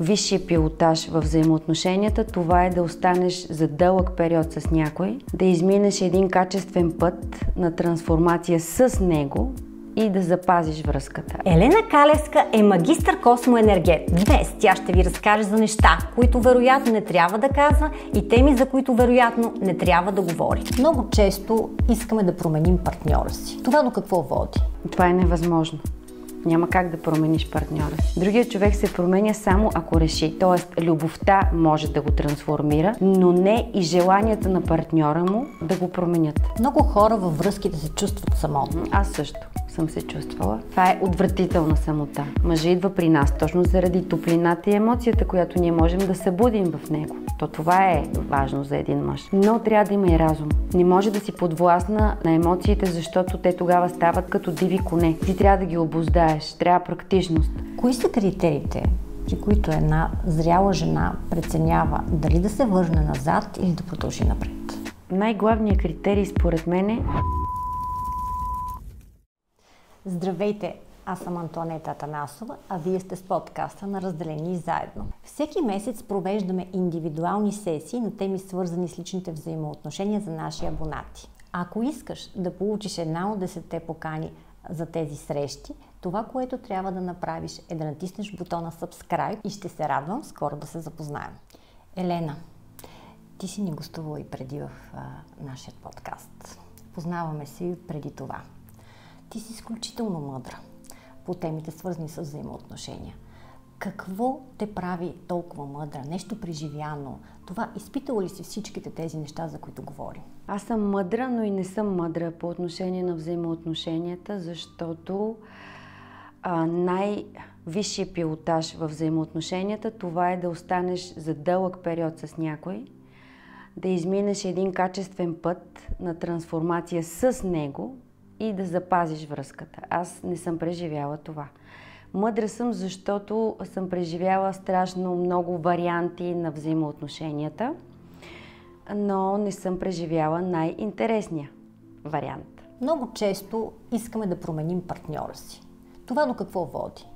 най-висшия пилотаж в взаимоотношенията, това е да останеш за дълъг период с някой, да изминеш един качествен път на трансформация с него и да запазиш връзката. Елена Калевска е магистър космоенергет. Днес тя ще ви разкаже за неща, които вероятно не трябва да казва и теми, за които вероятно не трябва да говори. Много често искаме да променим партньора си. Това до какво води? Това е невъзможно. Няма как да промениш партньора си. Другият човек се променя само ако реши. Тоест, любовта може да го трансформира, но не и желанията на партньора му да го променят. Много хора във връзките се чувстват самотни. Аз също съм се чувствала. Това е отвратителна самота. Мъжът идва при нас точно заради топлината и емоцията, която ние можем да събудим в него. Това е важно за един мъж. Но трябва да има и разум. Не може да си подвластна на емоциите, защото те тогава стават като диви коне. Ти трябва да ги обуздаеш. Трябва практичност. Кои са критериите, при които една зряла жена преценява дали да се върне назад или да продължи напред? Най-главният критерий според мен е... Здравейте! Аз съм Антоанета Атанасова, а вие сте с подкаста на Разделени заедно. Всеки месец провеждаме индивидуални сесии на теми, свързани с личните взаимоотношения за наши абонати. Ако искаш да получиш една от 10 покани за тези срещи, това, което трябва да направиш, е да натиснеш бутона Subscribe и ще се радвам скоро да се запознаем. Елена, ти си ни гостувала и преди в нашия подкаст. Познаваме се преди това. Ти си изключително мъдра по темите, свързани с взаимоотношения. Какво те прави толкова мъдра? Нещо преживяно? Това изпитала ли си всичките тези неща, за които говорим? Аз съм мъдра, но и не съм мъдра по отношение на взаимоотношенията, защото най-висшия пилотаж в взаимоотношенията, това е да останеш за дълъг период с някой, да изминеш един качествен път на трансформация с него и да запазиш връзката. Аз не съм преживяла това. Мъдра съм, защото съм преживяла страшно много варианти на взаимоотношенията, но не съм преживяла най-интересния вариант. Много често искаме да променим партньора си. Това до какво води?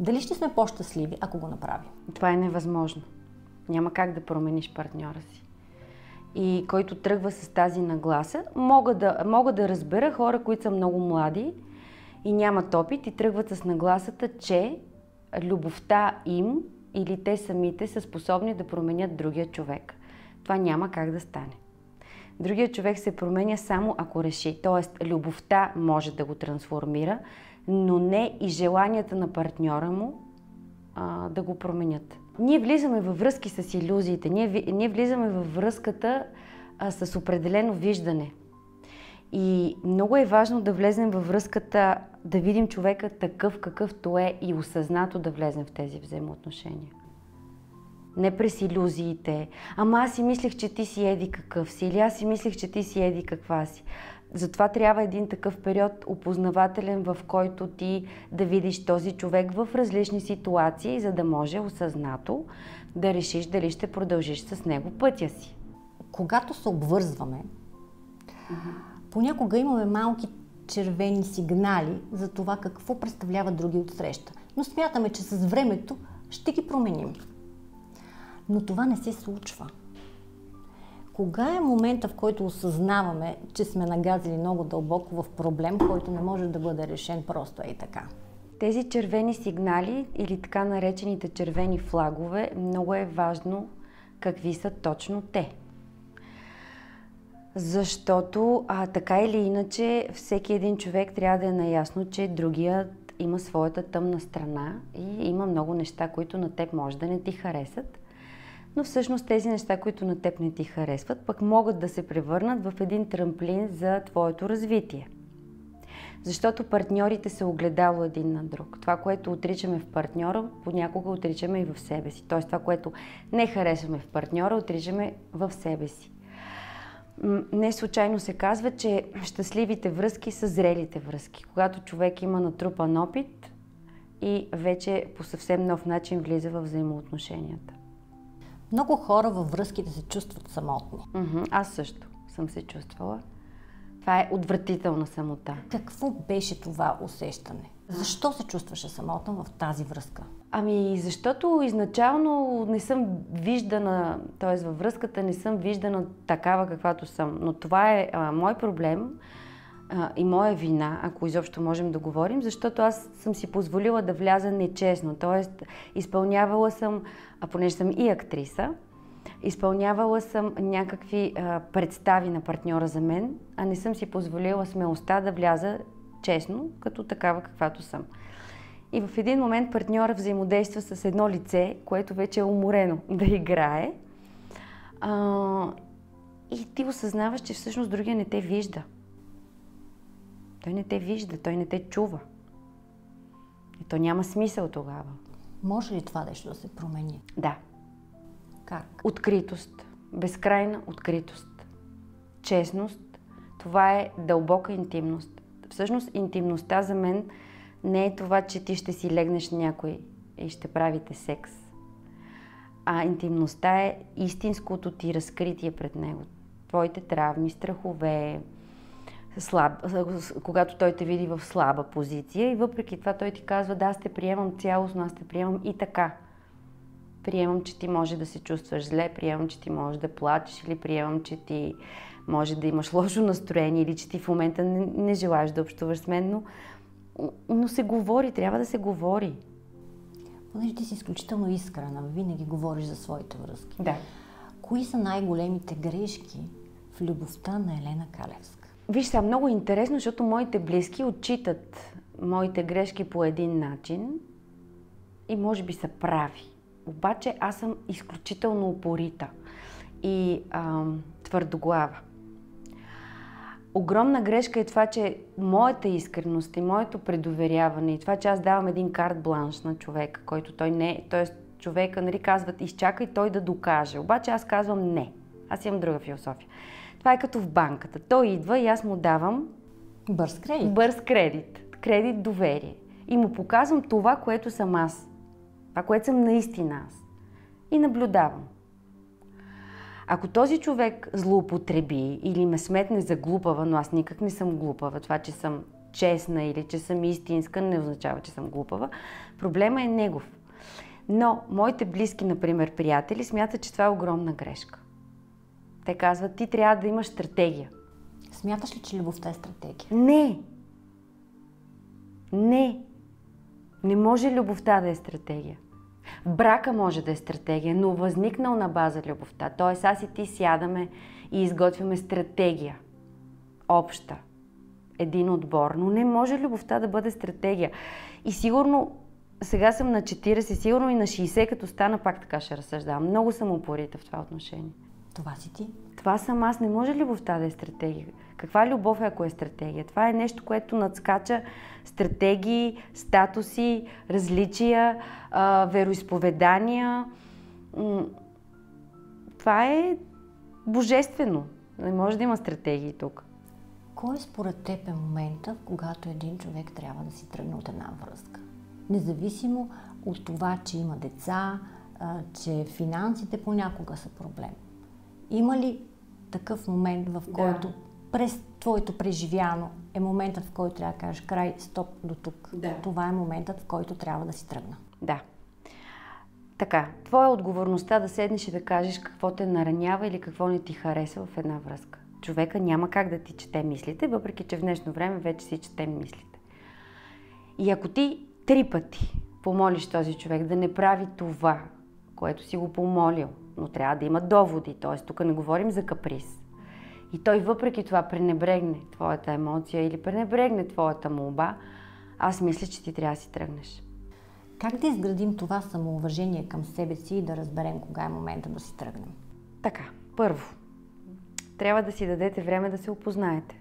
Дали ще сме по-щастливи, ако го направим? Това е невъзможно. Няма как да промениш партньора си. И който тръгва с тази нагласа, мога да разбера хора, които са много млади и нямат опит и тръгват с нагласата, че любовта им или те самите са способни да променят другия човек. Това няма как да стане. Другият човек се променя само ако реши. Тоест, любовта може да го трансформира, но не и желанията на партньора му да го променят. Ние влизаме във връзки с илюзиите, ние влизаме във връзката с определено виждане. И много е важно да влезем във връзката, да видим човека такъв какъвто е и осъзнато да влезем в тези взаимоотношения. Не през илюзиите. Ама аз си мислех, че ти си еди какъв си, или аз си мислех, че ти си еди каква си. Затова трябва един такъв период опознавателен, в който ти да видиш този човек в различни ситуации, за да може осъзнато да решиш дали ще продължиш с него пътя си. Когато се обвързваме, понякога имаме малки червени сигнали за това какво представлява други от среща. Но смятаме, че с времето ще ги променим. Но това не се случва. Кога е момента, в който осъзнаваме, че сме нагазили много дълбоко в проблем, който не може да бъде решен просто и така? Тези червени сигнали или така наречените червени флагове, много е важно какви са точно те. Защото така или иначе всеки един човек трябва да е наясно, че другият има своята тъмна страна и има много неща, които на теб може да не ти харесат. Но всъщност тези неща, които на теб не ти харесват, пък могат да се превърнат в един трамплин за твоето развитие. Защото партньорите са огледало един на друг. Това, което отричаме в партньора, понякога отричаме и в себе си. Тоест това, което не харесваме в партньора, отричаме в себе си. Не случайно се казва, че щастливите връзки са зрелите връзки. Когато човек има натрупан опит и вече по съвсем нов начин влиза в взаимоотношенията. Много хора във връзките се чувстват самотни. Аз също съм се чувствала. Това е отвратителна самота. Какво беше това усещане? Защо се чувстваше самотна в тази връзка? Ами, защото изначално не съм виждана, т.е. във връзката не съм виждана такава каквато съм. Но това е мой проблем и моя вина, ако изобщо можем да говорим, защото аз съм си позволила да вляза нечестно. Т.е. изпълнявала съм, понеже съм и актриса, изпълнявала съм някакви представи на партньора за мен, а не съм си позволила смелостта да вляза честно, като такава каквато съм. И в един момент партньора взаимодейства с едно лице, което вече е уморено да играе. И ти осъзнаваш, че всъщност другия не те вижда. Той не те вижда, той не те чува. И то няма смисъл тогава. Може ли това нещо да се промени? Да. Как? Откритост. Безкрайна откритост. Честност. Това е дълбока интимност. Всъщност интимността за мен не е това, че ти ще си легнеш някой и ще правите секс. А интимността е истинското ти разкритие пред него. Твоите травми, страхове, когато той те види в слаба позиция и въпреки това той ти казва: да, аз те приемам цялостно, аз те приемам и така. Приемам, че ти може да се чувстваш зле, приемам, че ти може да плачеш или приемам, че ти може да имаш лошо настроение или че ти в момента не желаеш да общуваш с мен, но се говори, трябва да се говори. Понеже ти си изключително искрена, винаги говориш за своите връзки. Да. Кои са най-големите грешки в любовта на Елена Калевска? Виж сега, много интересно, защото моите близки отчитат моите грешки по един начин и може би са прави. Обаче аз съм изключително упорита и твърдоглава. Огромна грешка е това, че моята искреност и моето предоверяване и това, че аз давам един карт бланш на човека, който той не е, т.е. човека, нали, казват: изчакай той да докаже. Обаче аз казвам не. Аз имам друга философия. Това е като в банката. Той идва и аз му давам бърз кредит. Бърз кредит. Кредит доверие. И му показвам това, което съм аз. Това, което съм наистина аз. И наблюдавам. Ако този човек злоупотреби или ме сметне за глупава, но аз никак не съм глупава, това, че съм честна или че съм истинска, не означава, че съм глупава, проблема е негов. Но моите близки, например, приятели, смятат, че това е огромна грешка. Те казват: ти трябва да имаш стратегия. Смяташ ли, че любовта е стратегия? Не! Не! Не може любовта да е стратегия. Брака може да е стратегия, но възникнал на база любовта. Тоест аз и ти сядаме и изготвяме стратегия. Обща. Един отбор. Но не може любовта да бъде стратегия. И сигурно, сега съм на 40, сигурно и на 60, като стана, пак така ще разсъждавам. Много съм упорита в това отношение. Това си ти? Това съм аз. Не може любовта да е стратегия. Каква любов е, ако е стратегия? Това е нещо, което надскача стратегии, статуси, различия, вероизповедания. Това е божествено. Не може да има стратегии тук. Кой според теб е момента, когато един човек трябва да си тръгне от една връзка? Независимо от това, че има деца, че финансите понякога са проблем. Има ли такъв момент, в който през твоето преживяно е моментът, в който трябва да кажеш: край, стоп, до тук. Да. Това е моментът, в който трябва да си тръгна. Да. Така, твоя отговорността да седнеш и да кажеш какво те наранява или какво не ти хареса в една връзка. Човека няма как да ти чете мислите, въпреки че в днешно време вече си четем мислите. И ако ти 3 пъти помолиш този човек да не прави това, което си го помолил, но трябва да има доводи, т.е. тук не говорим за каприз, и той въпреки това пренебрегне твоята емоция или пренебрегне твоята молба, аз мисля, че ти трябва да си тръгнеш. Как да изградим това самоуважение към себе си и да разберем кога е момента да си тръгнем? Така, първо, трябва да си дадете време да се опознаете.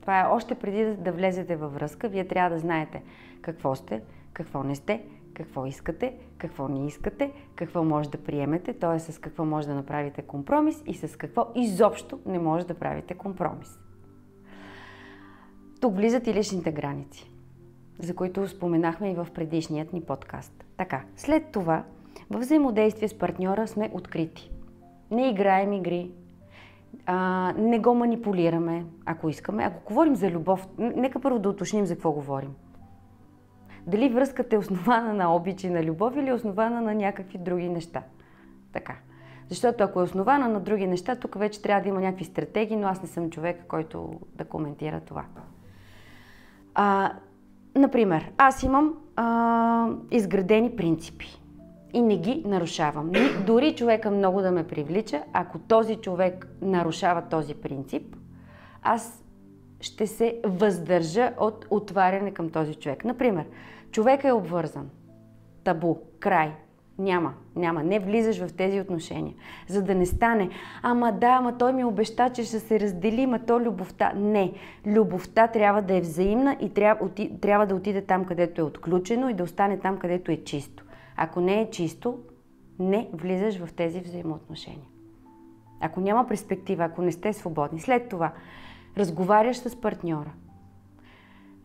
Това е още преди да влезете във връзка. Вие трябва да знаете какво сте, какво не сте, какво искате, какво не искате, какво може да приемете, т.е. с какво може да направите компромис и с какво изобщо не може да правите компромис. Тук влизат и личните граници, за които споменахме и в предишният ни подкаст. Така, след това, в взаимодействие с партньора сме открити. Не играем игри. Не го манипулираме, ако искаме. Ако говорим за любов, нека първо да уточним за какво говорим. Дали връзката е основана на обич и на любов или е основана на някакви други неща. Така. Защото ако е основана на други неща, тук вече трябва да има някакви стратегии, но аз не съм човек, който да коментира това. Например, аз имам изградени принципи и не ги нарушавам. Дори човека много да ме привлича, ако този човек нарушава този принцип, аз ще се въздържа от отваряне към този човек. Например, човек е обвързан. Табу. Край. Няма. Не влизаш в тези отношения. За да не стане, ама той ми обеща, че ще се раздели, то любовта. Не. Любовта трябва да е взаимна и трябва да отиде там, където е отключено и да остане там, където е чисто. Ако не е чисто, не влизаш в тези взаимоотношения. Ако няма перспектива, ако не сте свободни, след това разговаряш с партньора.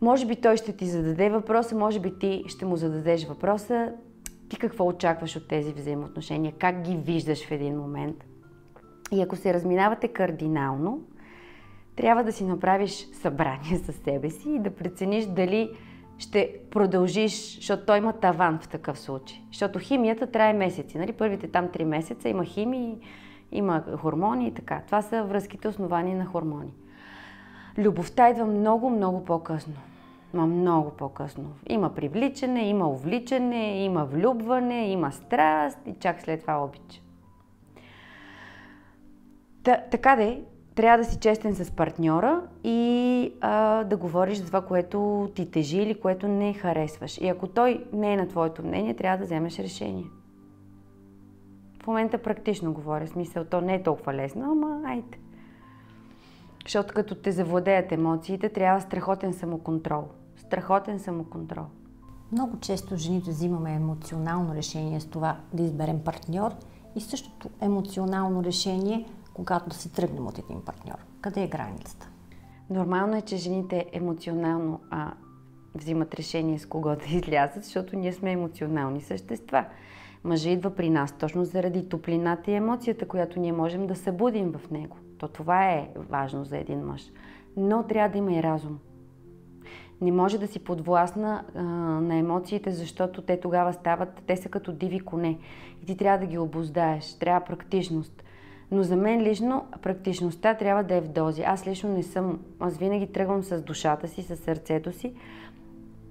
Може би той ще ти зададе въпроса, може би ти ще му зададеш въпроса. Ти какво очакваш от тези взаимоотношения? Как ги виждаш в един момент? И ако се разминавате кардинално, трябва да си направиш събрание със себе си и да прецениш дали ще продължиш, защото той има таван в такъв случай. Защото химията трае месеци. Нали? Първите там 3 месеца има химии, има хормони и така. Това са връзките основани на хормони. Любовта идва много, много по-късно. Много по-късно. Има привличане, има увличане, има влюбване, има страст и чак след това обич. Така де, трябва да си честен с партньора и да говориш за това, което ти тежи или което не харесваш. И ако той не е на твоето мнение, трябва да вземеш решение. В момента практично говоря, смисъл, то не е толкова лесно, ама айде. Защото като те завладеят емоциите, трябва страхотен самоконтрол. Страхотен самоконтрол. Много често жените взимаме емоционално решение с това да изберем партньор и същото емоционално решение, когато да се тръгнем от един партньор. Къде е границата? Нормално е, че жените емоционално взимат решение с кого да излязат, защото ние сме емоционални същества. Мъжът идва при нас точно заради топлината и емоцията, която ние можем да събудим в него. Това е важно за един мъж. Но трябва да има и разум. Не може да си подвластна на емоциите, защото те тогава стават, те са като диви коне. И ти трябва да ги обуздаеш, трябва практичност. Но за мен лично практичността трябва да е в дози. Аз лично не съм, аз винаги тръгвам с душата си, с сърцето си.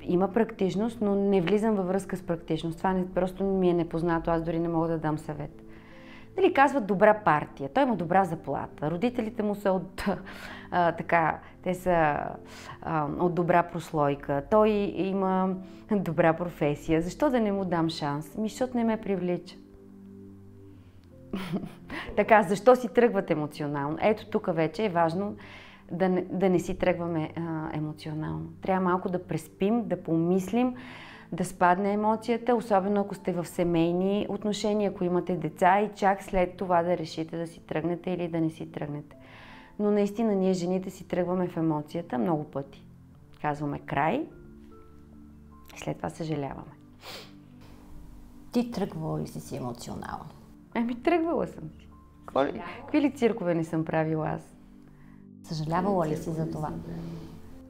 Има практичност, но не влизам във връзка с практичност. Това просто ми е непознато, аз дори не мога да дам съвет. Дали казват добра партия, той има добра заплата, родителите му са те са от добра прослойка, той има добра професия. Защо да не му дам шанс? Защото не ме привлича. Така, защо си тръгват емоционално? Ето тук вече е важно да не си тръгваме емоционално. Трябва малко да преспим, да помислим, да спадне емоцията, особено ако сте в семейни отношения, ако имате деца и чак след това да решите да си тръгнете или да не си тръгнете. Но наистина ние жените си тръгваме в емоцията много пъти. Казваме край и след това съжаляваме. Ти тръгвала ли си емоционално? Тръгвала съм си. Какви ли циркове не съм правила аз? Съжалявала ли си за това?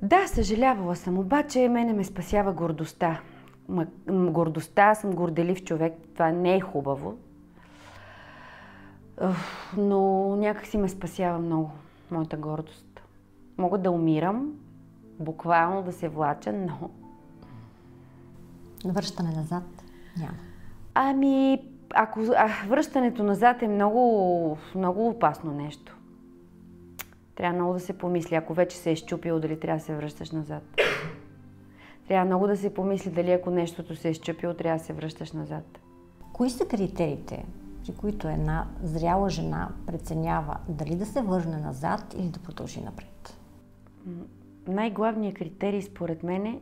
Да, съжалявала съм, обаче мене ме спасява гордостта. Гордостта, съм горделив човек, това не е хубаво. Но някак си ме спасява много, моята гордост. Мога да умирам, буквално да се влача, но... Връщане назад няма. Ако връщането назад е много, много опасно нещо. Трябва много да се помисли, ако вече се е счупило, дали трябва да се връщаш назад. Трябва много да се помисли дали ако нещото се е счупило, трябва да се връщаш назад. Кои са критериите, при които една зряла жена преценява дали да се върне назад или да продължи напред? Най-главният критерий според мен е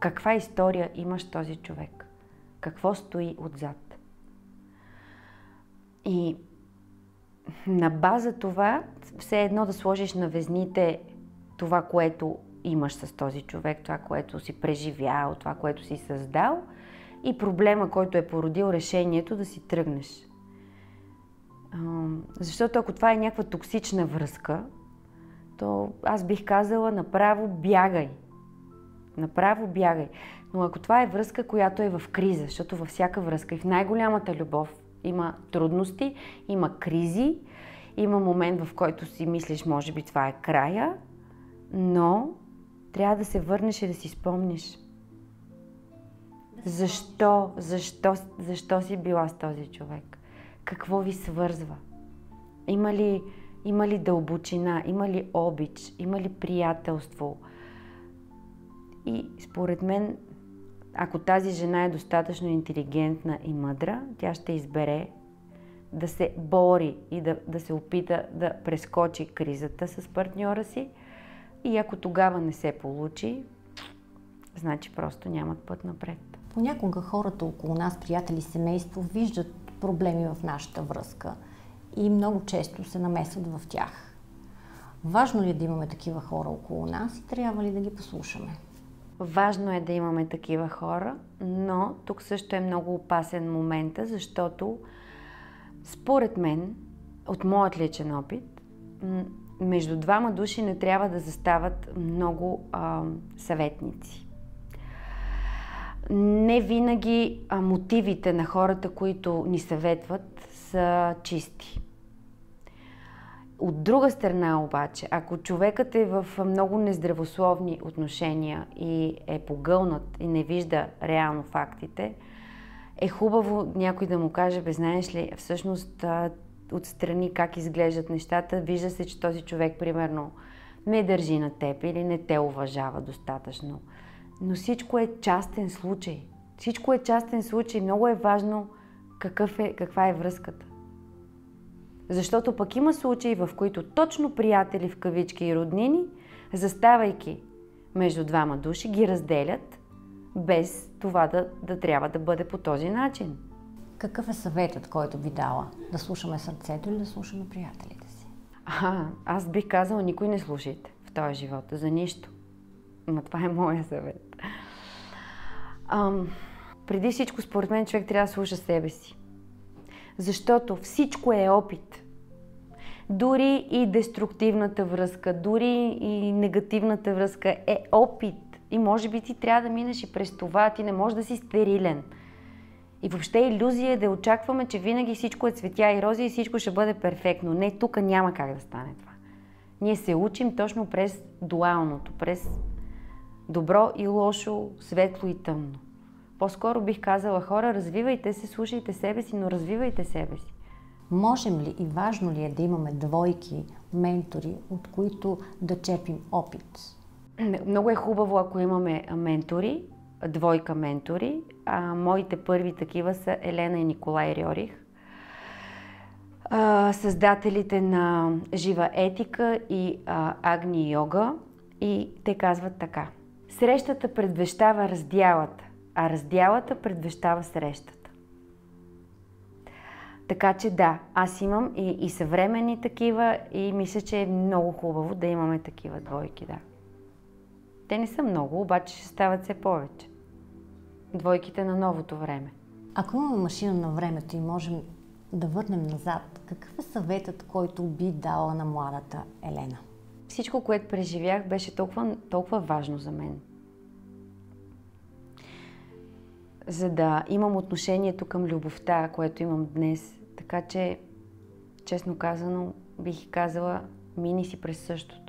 каква история имаш този човек. Какво стои отзад. И на база това, все едно да сложиш на везните това, което имаш с този човек, това, което си преживял, това, което си създал и проблема, който е породил решението да си тръгнеш. Защото ако това е някаква токсична връзка, то аз бих казала направо бягай. Направо бягай. Но ако това е връзка, която е в криза, защото във всяка връзка и в най-голямата любов има трудности, има кризи, има момент, в който си мислиш, може би това е края, но трябва да се върнеш и да си спомниш. Защо си била с този човек? Какво ви свързва? Има ли дълбочина? Има ли обич? Има ли приятелство? И според мен, ако тази жена е достатъчно интелигентна и мъдра, тя ще избере да се бори и да се опита да прескочи кризата с партньора си. И ако тогава не се получи, значи просто нямат път напред. Понякога хората около нас, приятели, семейство, виждат проблеми в нашата връзка и много често се намесват в тях. Важно ли е да имаме такива хора около нас и трябва ли да ги послушаме? Важно е да имаме такива хора, но тук също е много опасен момент, защото според мен, от моят личен опит, между двама души не трябва да застават много съветници. Не винаги мотивите на хората, които ни съветват, са чисти. От друга страна обаче, ако човекът е в много нездравословни отношения и е погълнат и не вижда реално фактите, е хубаво някой да му каже, знаеш ли, всъщност отстрани как изглеждат нещата, вижда се, че този човек, примерно, не държи на теб или не те уважава достатъчно. Но всичко е частен случай. Всичко е частен случай. Много е важно каква е връзката. Защото пък има случаи, в които точно приятели в кавички и роднини, заставайки между двама души, ги разделят, без това да трябва да бъде по този начин. Какъв е съветът, който би дала? Да слушаме сърцето или да слушаме приятелите си? Аз бих казала, никой не слушайте в този живот, за нищо. Но това е моя съвет. Преди всичко, според мен, човек трябва да слуша себе си. Защото всичко е опит. Дори и деструктивната връзка, дори и негативната връзка е опит. И може би ти трябва да минеш и през това, ти не можеш да си стерилен. И въобще иллюзия е да очакваме, че винаги всичко е цветя и рози и всичко ще бъде перфектно. Не, тук няма как да стане това. Ние се учим точно през дуалното, през добро и лошо, светло и тъмно. По-скоро бих казала, хора, развивайте се, слушайте себе си, но развивайте себе си. Можем ли и важно ли е да имаме двойки, ментори, от които да черпим опит? Много е хубаво, ако имаме ментори, двойка ментори. Моите първи такива са Елена и Николай Рьорих, създателите на Жива етика и Агни йога. И те казват така: срещата предвещава раздялата, а раздялата предвещава срещата. Така че да, аз имам и съвременни такива и мисля, че е много хубаво да имаме такива двойки, да. Те не са много, обаче ще стават все повече. Двойките на новото време. Ако имаме машина на времето и можем да върнем назад, какъв е съветът, който би дала на младата Елена? Всичко, което преживях, беше толкова важно за мен. За да имам отношението към любовта, което имам днес. Така че, честно казано, бих казала, мини си през същото.